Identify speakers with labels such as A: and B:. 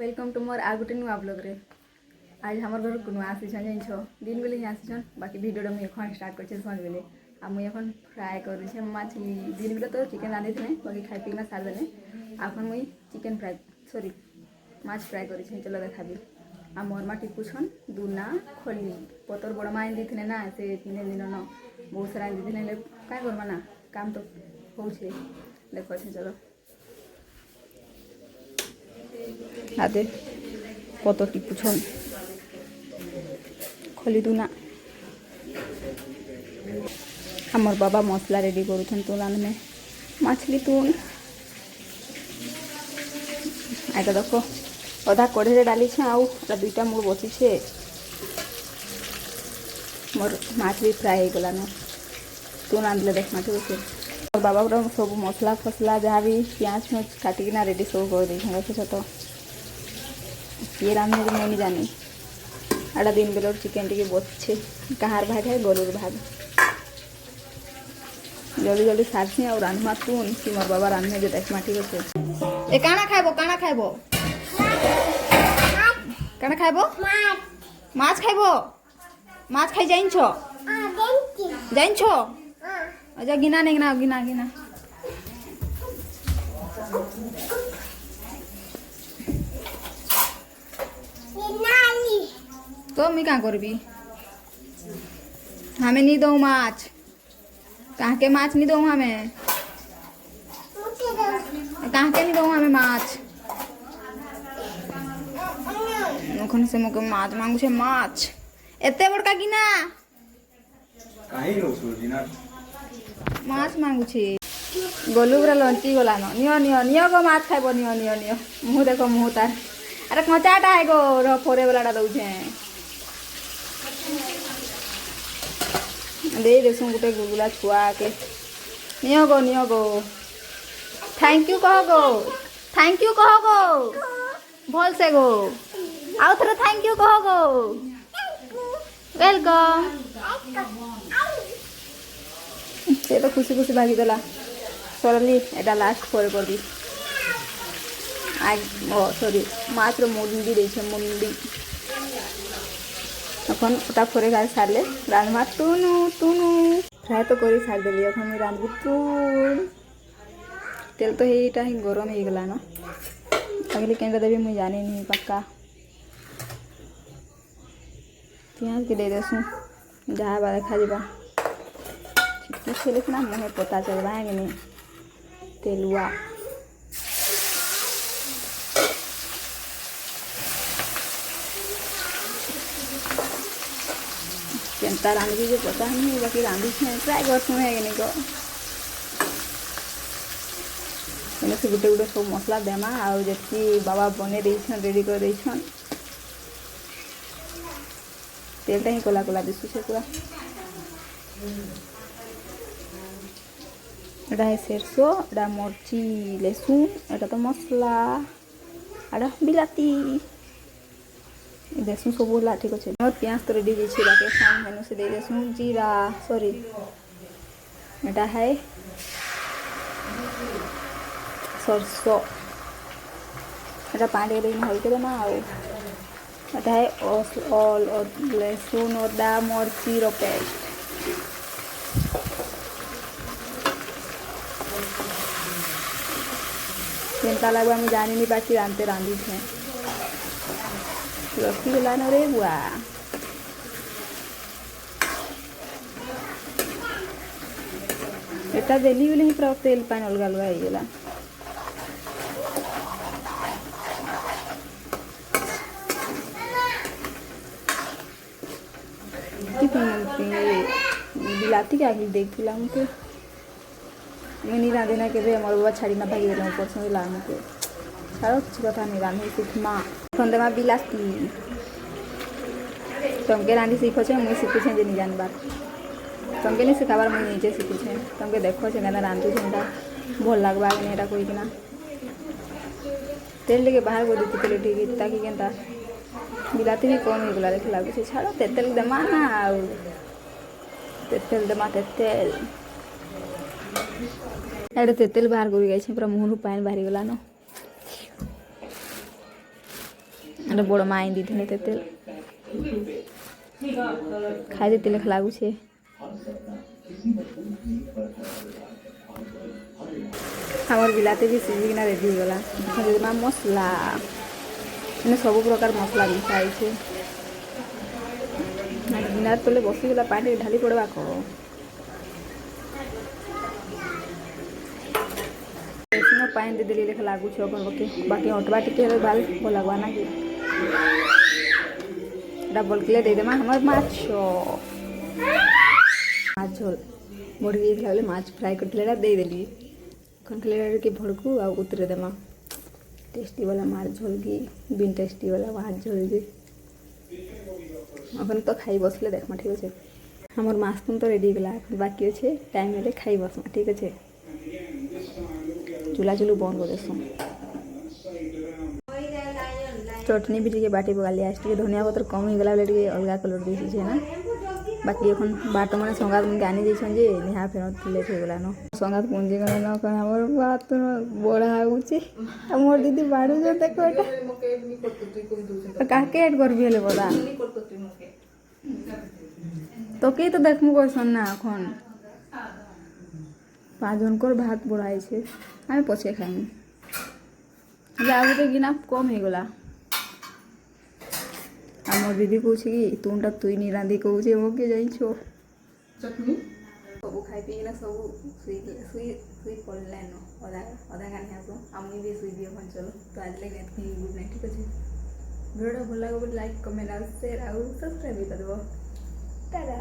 A: Welcome to मोर आ गोटे नुआ blog रे। आज हमर घर को नुआ आसीछन जाइन छ दिन बेले ही आसीछन बाकी वीडियो मुझे एखन स्टार्ट कर सांझ बेले आ मुझे एखन फ्राए कर छे मछली दिन बेले तो चिकेन रांधि थे बाकी खाई पीना सार देने आखन मुई चिकेन फ्राए सॉरी माछ फ्राए कर छे चलो देखाबी आ मोर मा टिपुछन दुना खोली पतर बड़ माइन दी थे ना से 3 दिन न बहुत सारा दी थे का करबा ना काम तो होछे देखो छे चलो आदे कत टिपुछन खोली दूना हमर बाबा मसला रेडी करुछन तुलान में मछली तुन आगे देखो अधा कढ़े डाली छे आउ दुईटा मोर बची छे मोर मछली फ्राई हो गला न तुन आनले देख माटी बचे और बाबा पूरा सब मसला फसला जहाँ भी प्याज फ्याज काटिकिना रेडी सब कर दी तो ये रांधे मैं जानी आड़ा दिन बेलर चिकेन टी बचे कहार भाग है गलुर भाग जल्दी जल्दी सारसी और रांधमा तुन कि मोर बाबा रांधने जो देख माटी बचे ए काना खाइबो काना खाइबो माछ खाइबो माछ खाई जाइन छो अच्छा गिना नहीं गिना गिना गिना तो मैं क्या करबी हमें नहीं दो माछ कहाँ के माछ नहीं दो हमें कहाँ के नहीं दो हमें माछ ओखन से मके माछ मांगु छे माछ एते बड़का गिना
B: काहे रो सुरदिना
A: माछ मांगु छे गोलू पूरा लंची गला न नियो नियो नियो गो माछ खाइबो नियो नियो नियो मुंह देखो मुंह तार अरे कचाटा है गो रो फोरे वालाटा दउ छे दे देसु गुटे गुलगुला छुआ के नियो गो थैंक यू कहो गो भल से गो आउ थोड़ा थैंक यू कहो गो वेलकम से तो खुशी खुशी भागी देला सरली एटा लास्ट फोरे कर दी आज सॉरी मात्र मुंडी दे मुंडी এখন ওটা ফরে গাছ সারলে রান্না তুনু তুনু ফ্রাই তো করে সার দিলি এখন আমি রাঁধবি তুন তেল তো এইটা হি গরম হয়ে গলা না আগে কেনটা দেবি মুই জানি নি पक्का प्याज के दे देसु जहाँ बा देखा जाबा छिटकी से लिखना मुझे पता चल रहा है कि नहीं तेलुआ केनता रांधी जो पता नहीं बाकी रांधी ट्राई कर सुने कि नहीं को से गुटे गुटे सब मसला देमा आउ जी बाबा बने रेडी कर तेलटा ही कला कला दिशु से पूरा एटा है सरसो एटा मरची लहसुन एटा तो मसला एटा बिलाती देसु सब बोला ठीक अच्छे और प्याज तो रेडी दीजिए बाकी खान मेनू से दे देसु जीरा सॉरी एटा है सरसो एटा पानी दे हल्के देना आउ एटा है ऑल और लहसुन और दा मरची रो पेस्ट केनता लगवा मैं जानी नहीं बाकी रांधते रांधी थे रखी गला न रे बुआ एटा देली बोले ही पूरा तेल पानी अलग अलग हो गला बिलाती के आगे देख दिला मुझे मैं नहीं रांधे ना के मोर बाबा छाड़ी ना भागी देला ऊपर से ला मुझे छाड़ो कुछ कथा नहीं रांधे सीख माँ खंदे माँ बिलाती तमके रांधी सीखो छे मुई सीखु छे जे नहीं जानबार तमके नहीं सिखाबार मुई नीचे सीखु छे तमके देखो छे केना रांधु छे एटा भल लागबा कि एटा कोई किना तेल लेके बाहर को देती तेल ठीक ताकि केनता बिलाती भी कम हो गला देख लागु छे छाड़ो तेल देमा ना आउ तेल देमा तेल एटा तेल बाहर कर गई छे पूरा मुंह पानी बाहरी गला न এটা বড় মা আইন দিয়েছিল তেল খাই দিতে লেখা লাগুছে আমার বিলাতে ବି ସିଝିକିନା ରେଡ଼ି ହେଇଗଲା ଦେଇଦେମା ମସଲା ମାନେ ସବୁ ପ୍ରକାର ମସଲା ମିଶା ହେଇଛେ ଗିନାର ତଲେ ବସିଗଲା ପାଣି ଢାଲି ପଡ଼ବା କହ ପାଣି ଦେଇଦେଲି ଲେଖା ଲାଗୁଛି ଅଗର ବାକି ଅଟବା ଟିକେ ହେଲେ ଭଲ ଲାଗବା ନା କି এটা বলকিলে ଦେଇଦେମା আমার মাছ মাছ ঝোল বড়ি ଯାଇଥିଲା ବେଲେ ମାଛ ଫ୍ରାଏ କରିଥିଲେ এটা ଦେଇଦେଲି এখন খালি কি ভড়কু আর উতরে দেমা টেস্টি वाला মাছ ঝোল কি বিন টেস্টি वाला মাছ ঝোল যে এখন তো খাই বসলে দেখমা ঠিক আছে আমার মাছ তো রেডি গলা এখন বাকি আছে টাইম হলে খাই বসমা ঠিক আছে চুলা চুলু বন্ধ করে দেসম চটনি भी टे बाटी पकाली आज टे धनिया पत्र कम हो गला टे अलग कलर देसी है ना बाकी এখন बाट मैंने संगात मन आनी जाइछन जे निहा फेर लेट हो गला न संगात पुंजी गला न कर हमर बात बड़ा आउची हमर दीदी बाड़ू जे देखो एटा काके ऐड करबी हेले बड़ा तो के तो देखमु कोसन ना এখন 5 জনকর ভাত বড়াইছে আমি পছে খাইম লাগুতে গিনা কম হয়ে গলা আমার দিদি কହୁଛି କି ତୁମଟା ତୁଇ ନି ରାନ୍ଧି କହୁଛି ମୁଁ କିଏ ଜାଣିଛୁ ଚଟନି ସବୁ ଖାଇ ପିଇକିନା ସବୁ ଶୁଇ ପଡ଼ିଲାନ ଅଧା କାନି ଆସ ଆମେ ବି ଶୁଇବି এখন চলো তো আজ লাগে এতক্ষণ গুড নাইট ঠিক আছে ভিডিওটা ଭଲ ଲାଗିବ ଲାଇକ୍ କମେଣ୍ଟ ଆଉ ସେୟାର ଆଉ ସବସ୍କ୍ରାଇବ୍ ବି କରିଦେବ ଟାଟା